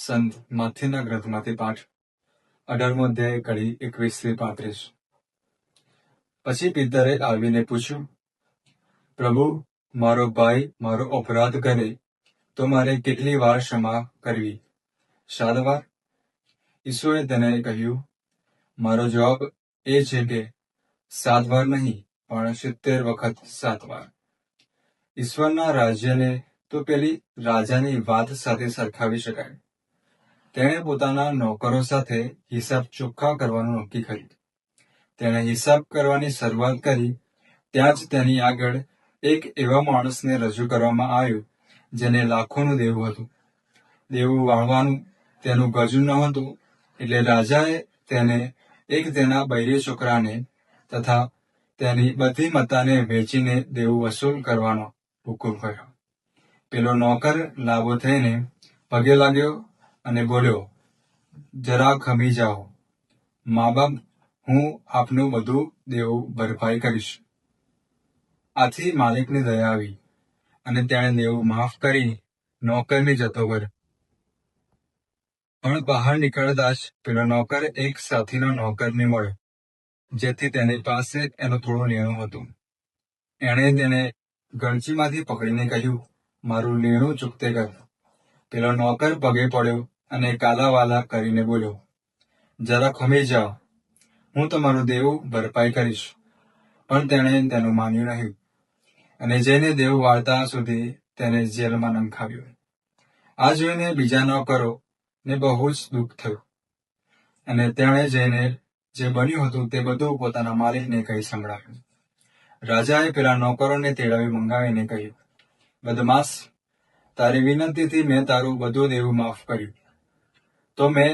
સંત માથેના ગ્રંથમાંથી પાઠ 18મો અધ્યાય કડી 21-35. પછી પિતરે આવીને પૂછ્યું, પ્રભુ, મારો ભાઈ મારો અપરાધ કરે તો મારે કેટલી વાર ક્ષમા કરવી? 7 વાર? ઈસુએ તેને કહ્યું, મારો જવાબ એ છે કે 7 વાર નહીં, પણ 70 વખત 7 વાર. ઈશ્વરના રાજ્યને તો પેલી રાજાની વાત સાથે સરખાવી શકાય. તેણે પોતાના નોકરો સાથે હિસાબ ચોખ્ખા કરવાનું નક્કી કર્યું. તેણે હિસાબ કરવાની શરૂઆત કરી ત્યાં જ તેની આગળ એક એવા માણસને રજૂ કરવામાં આવ્યો જેને લાખોનું દેવું હતું. દેવું વાળવાનું તેનું ગજું ન હતું, એટલે રાજાએ તેને એક તેના બૈરી છોકરાને તથા તેની બધી મતાને વેચીને દેવું વસૂલ કરવાનો હુકમ કર્યો. પેલો નોકર લાભો થઈને પગે લાગ્યો અને બોલ્યો, જરા ખમી જાઓ, મા બાપ, હું આપનું બધું દેવું ભરપાઈ કરીશ. આથી માલિકને દયા આવી અને તેણે દેવું માફ કરી નોકરને જતો કર્યો. પણ બહાર નીકળતા જ પેલો નોકર એક સાથીનો નોકરને મળ્યો, જેથી તેની પાસે એનું થોડું લેણું હતું. એણે તેને ગળચીમાંથી પકડીને કહ્યું, મારું લેણું ચૂકતે કર. પેલો નોકર પગે પડ્યો અને કાલાવાલા કરીને બોલ્યો, જરા ખમી જાઓ, હું તમારું દેવું ભરપાઈ કરીશ. પણ તેણે તેનું માન્યું નહીં અને જઈને દેવું વાળતા સુધી તેને જેલમાં નંખાવ્યો. આ જોઈને બીજા નોકરો ને બહુ જ દુઃખ થયું અને તેણે જઈને જે બન્યું હતું તે બધું પોતાના માલિકને કહી સંભળાવ્યું. રાજાએ પેલા નોકરોને તેડાવી મંગાવીને કહ્યું, બદમાશ, તારી વિનંતીથી મેં તારું બધું દેવું માફ કર્યું. તો મેં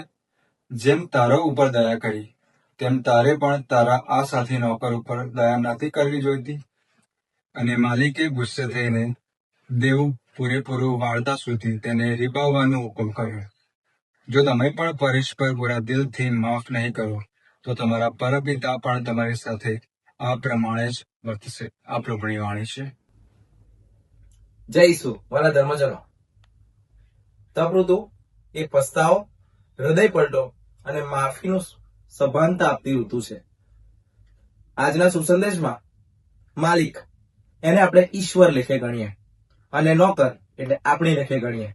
જેમ તારા ઉપર દયા કરી તેમ તારે પણ તારા આ સાથી નોકર ઉપર દયા નથી કરવી જોઈતી? અને માલિકે ગુસ્સે થઈને દેવું પૂરેપૂરું વાળતા સુધી તેને રીબાવવાનો હુકમ કર્યો. જો તમે પણ પરસ્પર પૂરા દિલથી માફ નહીં કરો તો તમારા પરપિતા પણ તમારી સાથે આ પ્રમાણે જ વર્તશે. આ પ્રભુની વાણી છે. જય ઈસુ. વાલા ધર્મજનો, તપૃતુ એ પસ્તાવો, હૃદય પલટો અને માફીનું સભાનતા આપતી ઋતુ છે. આજના સંદેશમાં માલિક એને આપણે ઈશ્વર લેખે ગણીએ અને નોકર એટલે આપણી લેખે ગણીએ.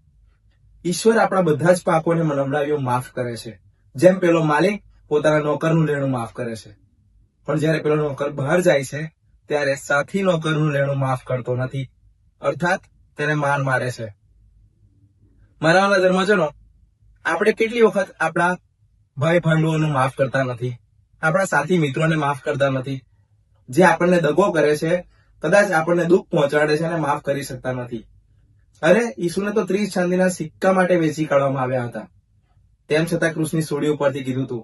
ઈશ્વર આપણા બધા જ પાપોને નમરાવીઓ માફ કરે છે, જેમ પેલો માલિક પોતાના નોકરનું લેણું માફ કરે છે. પણ જયારે પેલો નોકર બહાર જાય છે ત્યારે સાથી નોકરનું લેણું માફ કરતો નથી, અર્થાત તેને માર મારે છે. મારા વાલા ધર્મજનો, આપણે કેટલી વખત આપણા ભાઈ ભાંડુઓને માફ કરતા નથી, આપણા સાથી મિત્રોને માફ કરતા નથી, જે આપણને દગો કરે છે, કદાચ આપણને દુઃખ પહોંચાડે છે અને માફ કરી શકતા નથી. અરે, ઈસુને તો 30 ચાંદીના સિક્કા માટે વેચી કાઢવામાં આવ્યા હતા. તેમ છતાં ક્રૂસની સોડી ઉપરથી કીધું હતું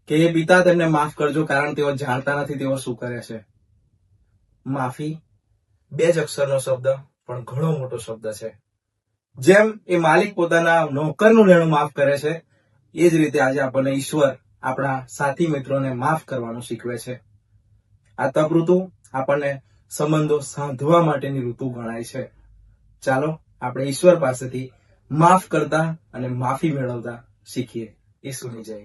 કે એ પિતા તેમને માફ કરજો, કારણ તેઓ જાણતા નથી તેઓ શું કરે છે. માફી 2 જ અક્ષરનો શબ્દ, પણ ઘણો મોટો શબ્દ છે. જેમ એ માલિક પોતાના નોકરનું લેણું માફ કરે છે, એ જ રીતે આજે આપણને ઈશ્વર આપણા સાથી મિત્રોને માફ કરવાનું શીખવે છે. આ તપ ઋતુ આપણને સંબંધો સાધવા માટેની ઋતુ ગણાય છે. ચાલો આપણે ઈશ્વર પાસેથી માફ કરતા અને માફી મેળવતા શીખીએ. ઈસુની જય.